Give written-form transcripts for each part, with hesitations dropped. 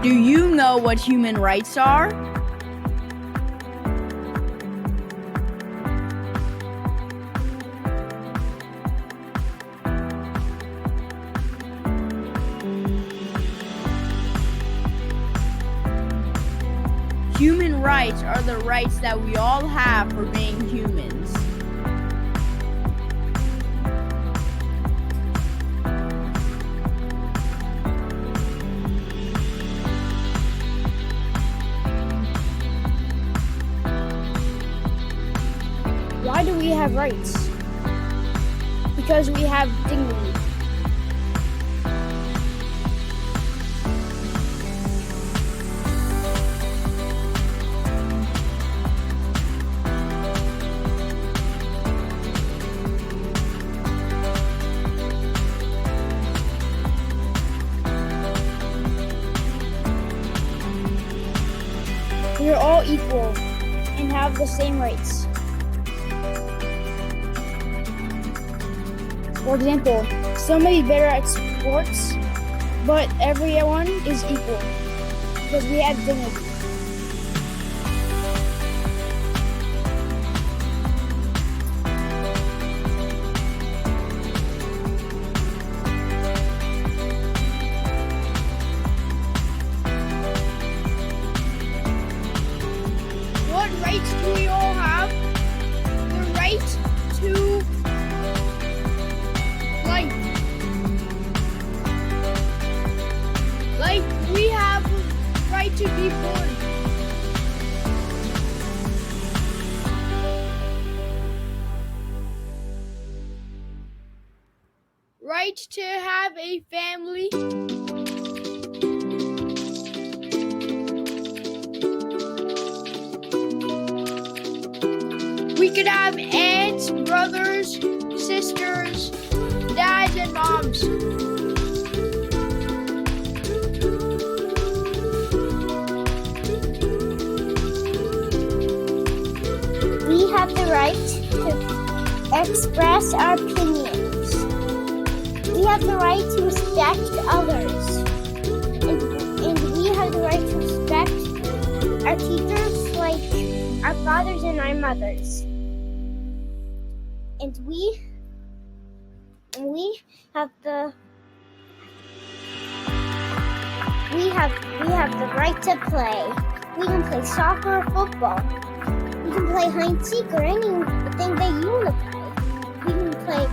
Do you know what human rights are? Human rights are the rights that we all have for being humans. Why do we have rights? Because we have dignity. We are all equal and have the same rights. For example, some may be better at sports, but everyone is equal because we have dignity. What rights do we all have? The right to life. Like we have the right to be born. Right to have a family. We could have aunts, brothers, sisters, dads, and moms. We have the right to express our opinions. We have the right to respect others. And we have the right to respect our teachers like our fathers and our mothers. And we have the the right to play. We can play soccer or football. We can play hide and seek or anything that you want to play. We can play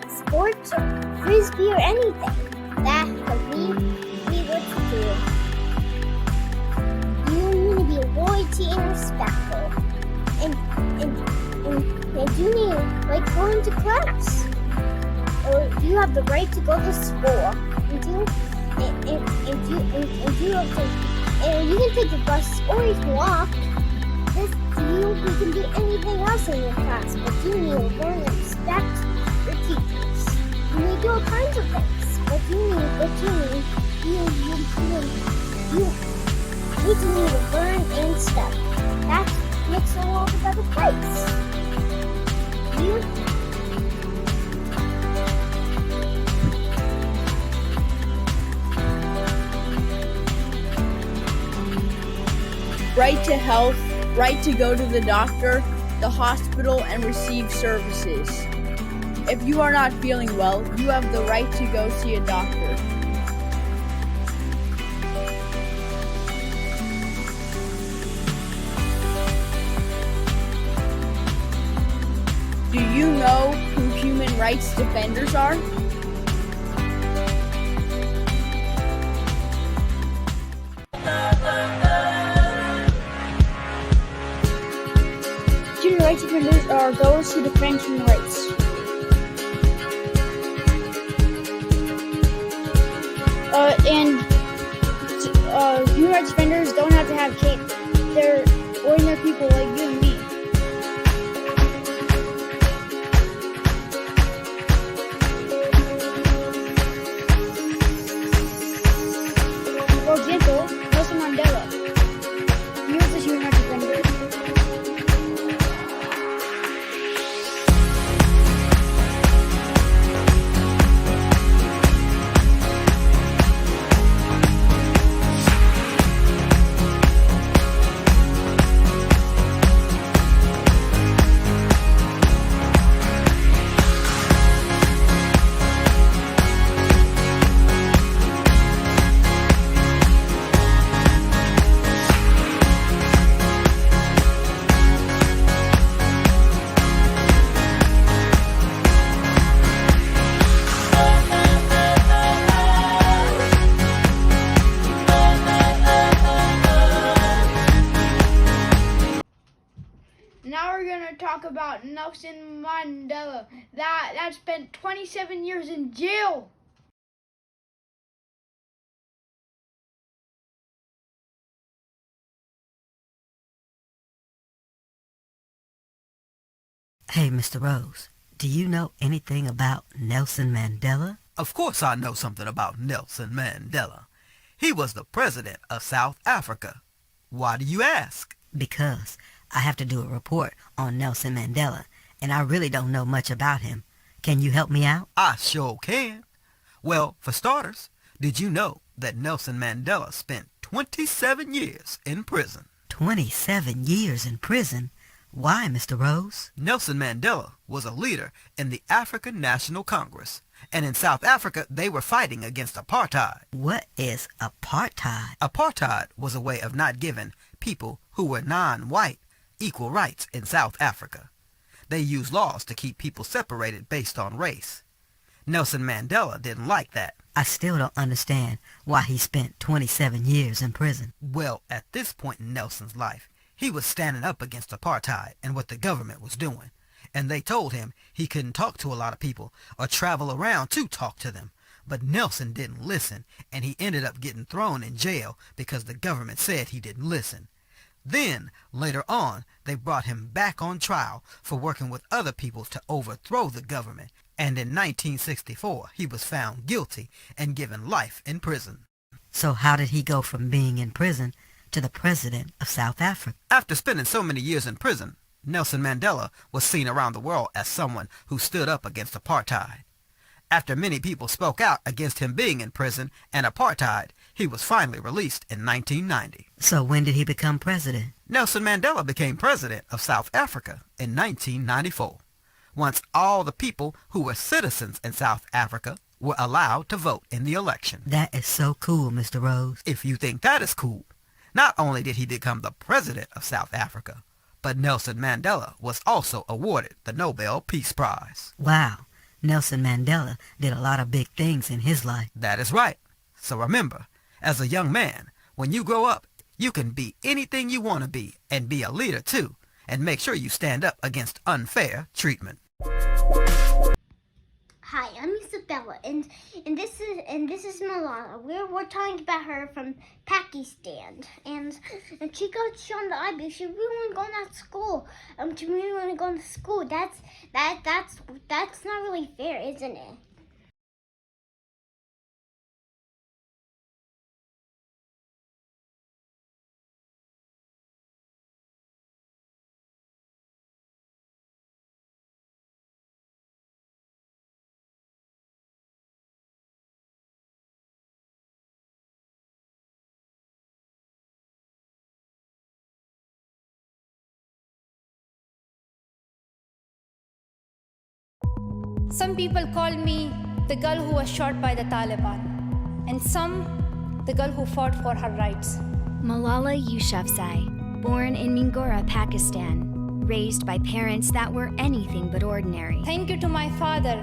sports or frisbee or anything that we want to do. You need to be loyalty and respectful. And you need to like going to class. Or you have the right to go to school. And you can take a bus or you can walk. You can do anything else in your class, but you need to learn and respect your teachers. You may do all kinds of things, but you need to learn and study. That makes the world a better place. Right to health, right to go to the doctor, the hospital, and receive services. If you are not feeling well, you have the right to go see a doctor. Do you know who human rights defenders are? Human rights defenders are those who defend human rights. Human rights defenders don't have to have cape. They're ordinary people like you and me. For example, Nelson Mandela. He was a human rights defender. about Nelson Mandela that spent 27 years in jail. Hey, Mr. Rose, do you know anything about Nelson Mandela? Of course I know something about Nelson Mandela. He was the president of South Africa. Why do you ask? Because I have to do a report on Nelson Mandela, and I really don't know much about him. Can you help me out? I sure can. Well, for starters, did you know that Nelson Mandela spent 27 years in prison? 27 years in prison? Why, Mr. Rose? Nelson Mandela was a leader in the African National Congress, and in South Africa they were fighting against apartheid. What is apartheid? Apartheid was a way of not giving people who were non-white equal rights in South Africa. They used laws to keep people separated based on race. Nelson Mandela didn't like that. I still don't understand why he spent 27 years in prison. Well, at this point in Nelson's life, he was standing up against apartheid and what the government was doing, and they told him he couldn't talk to a lot of people or travel around to talk to them. But Nelson didn't listen, and he ended up getting thrown in jail because the government said he didn't listen. Then, later on, they brought him back on trial for working with other people to overthrow the government, and in 1964 he was found guilty and given life in prison. So how did he go from being in prison to the president of South Africa? After spending so many years in prison, Nelson Mandela was seen around the world as someone who stood up against apartheid. After many people spoke out against him being in prison and apartheid, he was finally released in 1990. So when did he become president? Nelson Mandela became president of South Africa in 1994, once all the people who were citizens in South Africa were allowed to vote in the election. That is so cool, Mr. Rose. If you think that is cool, not only did he become the president of South Africa, but Nelson Mandela was also awarded the Nobel Peace Prize. Wow, Nelson Mandela did a lot of big things in his life. That is right. So remember, as a young man, when you grow up, you can be anything you want to be and be a leader too, and make sure you stand up against unfair treatment. Hi, I'm Isabella, and this is Malala. We're talking about her from Pakistan, and she goes on the IB. She really want to go to school. She really want to go to school. That's not really fair, isn't it? Some people call me the girl who was shot by the Taliban, and some the girl who fought for her rights. Malala Yousafzai, born in Mingora, Pakistan, raised by parents that were anything but ordinary. Thank you to my father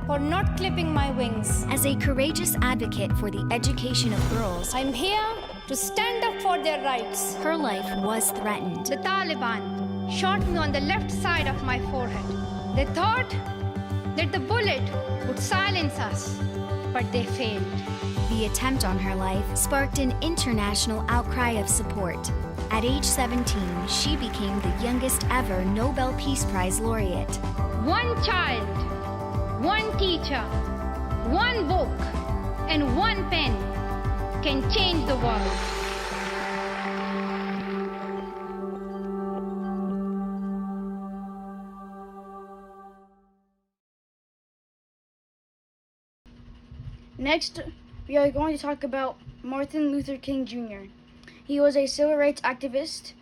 for not clipping my wings. As a courageous advocate for the education of girls, I'm here to stand up for their rights. her life was threatened. The Taliban shot me on the left side of my forehead. They thought that the bullet would silence us, but they failed. The attempt on her life sparked an international outcry of support. At age 17, she became the youngest ever Nobel Peace Prize laureate. One child, one teacher, one book, and one pen can change the world. Next, we are going to talk about Martin Luther King Jr. He was a civil rights activist,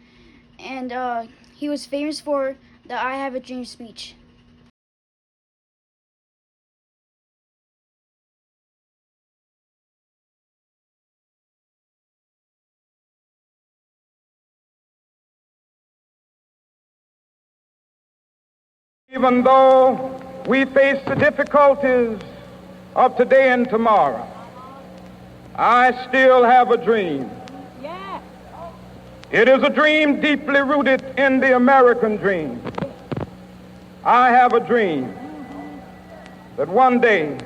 and he was famous for the I Have a Dream speech. Even though we face the difficulties of today and tomorrow, I still have a dream. It is a dream deeply rooted in the American dream. I have a dream that one day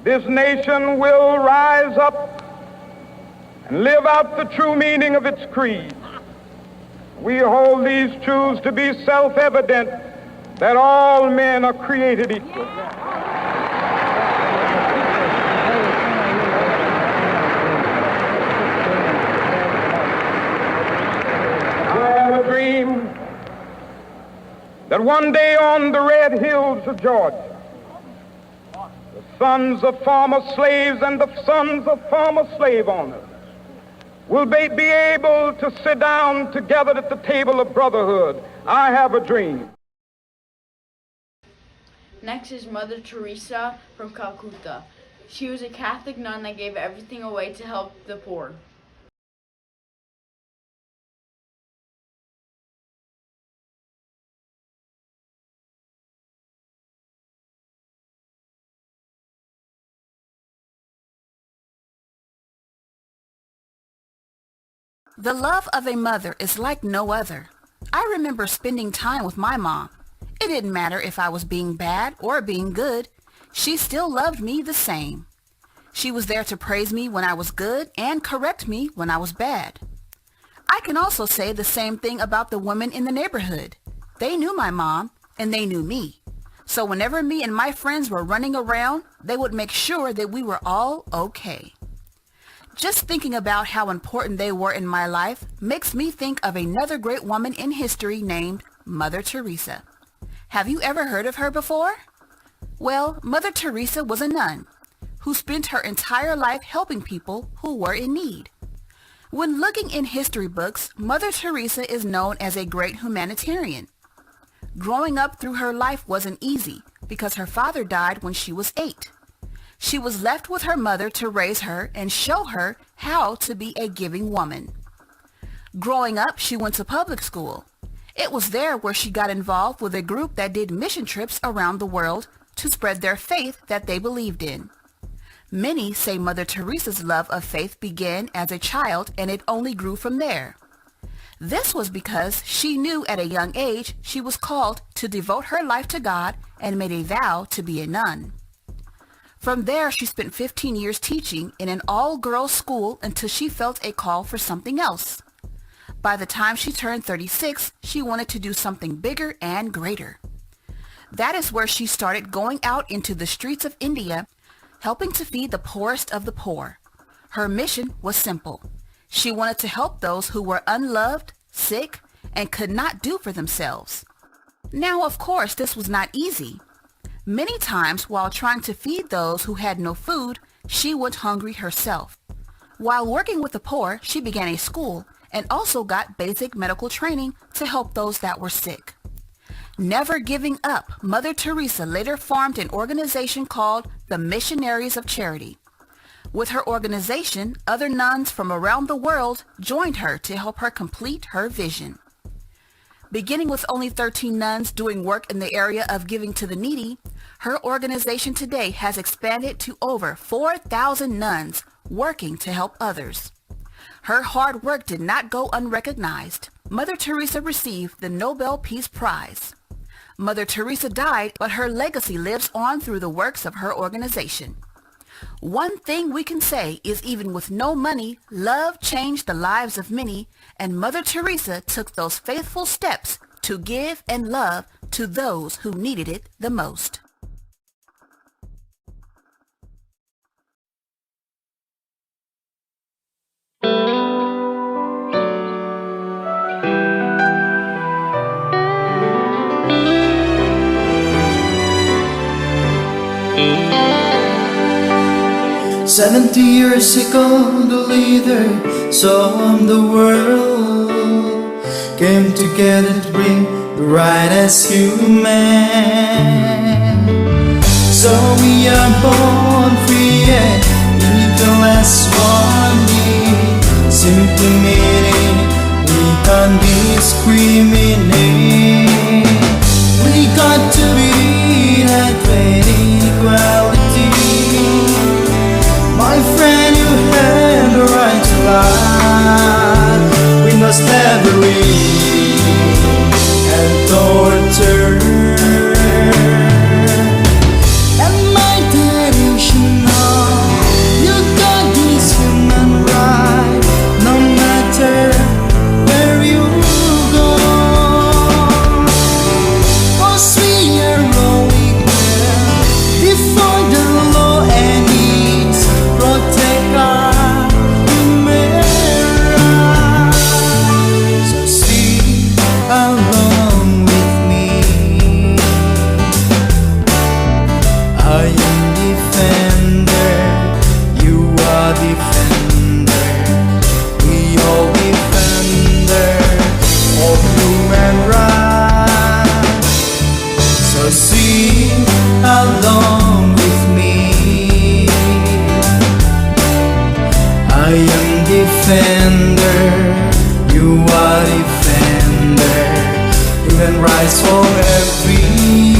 this nation will rise up and live out the true meaning of its creed. We hold these truths to be self-evident, that all men are created equal. I have a dream that one day on the red hills of Georgia, the sons of former slaves and the sons of former slave owners will be able to sit down together at the table of brotherhood. I have a dream. Next is Mother Teresa from Calcutta. She was a Catholic nun that gave everything away to help the poor. The love of a mother is like no other. I remember spending time with my mom. It didn't matter if I was being bad or being good. She still loved me the same. She was there to praise me when I was good and correct me when I was bad. I can also say the same thing about the women in the neighborhood. They knew my mom and they knew me. So whenever me and my friends were running around, they would make sure that we were all okay. Just thinking about how important they were in my life makes me think of another great woman in history named Mother Teresa. Have you ever heard of her before? Well, Mother Teresa was a nun who spent her entire life helping people who were in need. When looking in history books, Mother Teresa is known as a great humanitarian. Growing up through her life wasn't easy because her father died when she was 8. She was left with her mother to raise her and show her how to be a giving woman. Growing up, she went to public school. It was there where she got involved with a group that did mission trips around the world to spread their faith that they believed in. Many say Mother Teresa's love of faith began as a child and it only grew from there. This was because she knew at a young age she was called to devote her life to God and made a vow to be a nun. From there, she spent 15 years teaching in an all-girls school until she felt a call for something else. By the time she turned 36, she wanted to do something bigger and greater. That is where she started going out into the streets of India, helping to feed the poorest of the poor. Her mission was simple. She wanted to help those who were unloved, sick, and could not do for themselves. Now, of course, this was not easy. Many times, while trying to feed those who had no food, she went hungry herself. While working with the poor, she began a school and also got basic medical training to help those that were sick. Never giving up, Mother Teresa later formed an organization called the Missionaries of Charity. With her organization, other nuns from around the world joined her to help her complete her vision. Beginning with only 13 nuns doing work in the area of giving to the needy, her organization today has expanded to over 4,000 nuns working to help others. Her hard work did not go unrecognized. Mother Teresa received the Nobel Peace Prize. Mother Teresa died, but her legacy lives on through the works of her organization. One thing we can say is even with no money, love changed the lives of many, and Mother Teresa took those faithful steps to give and love to those who needed it the most. "70 years ago, the leaders of the world came together to bring the right as human. So we are born free and equal as one need. Simply meaning we can't discriminate. We got to be that great equality. My friend, you have the right to life. We must never read and torture I am defender, you are defender. We all defender of human rights. So sing along with me. I am defender, you are defender. Human rights for every